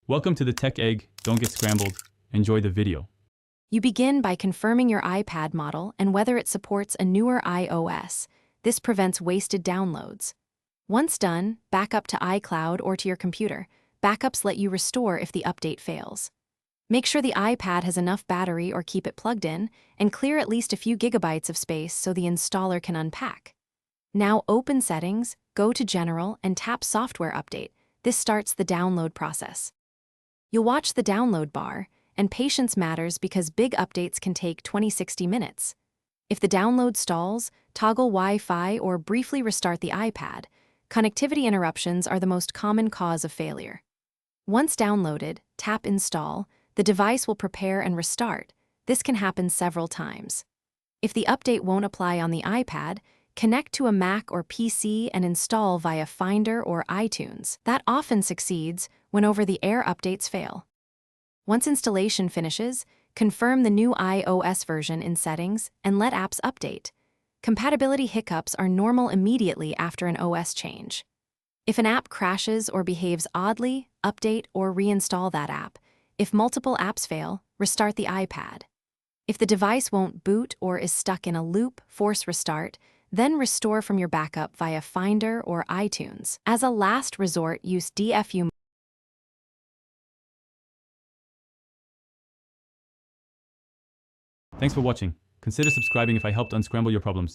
Welcome to the Tech Egg. Don't get scrambled. Enjoy the video. You begin by confirming your iPad model and whether it supports a newer iOS. This prevents wasted downloads. Once done, back up to iCloud or to your computer. Backups let you restore if the update fails. Make sure the iPad has enough battery or keep it plugged in, and clear at least a few gigabytes of space so the installer can unpack. Now open Settings, go to General, and tap Software Update. This starts the download process. You'll watch the download bar, and patience matters because big updates can take 20–60 minutes. If the download stalls, toggle Wi-Fi or briefly restart the iPad. Connectivity interruptions are the most common cause of failure. Once downloaded, tap Install. The device will prepare and restart. This can happen several times. If the update won't apply on the iPad, connect to a Mac or PC and install via Finder or iTunes. That often succeeds when over-the-air updates fail. Once installation finishes, confirm the new iOS version in Settings and let apps update. Compatibility hiccups are normal immediately after an OS change. If an app crashes or behaves oddly, update or reinstall that app. If multiple apps fail, restart the iPad. If the device won't boot or is stuck in a loop, force restart, then restore from your backup via Finder or iTunes. As a last resort, use DFU. Thanks for watching. Consider subscribing if I helped unscramble your problems.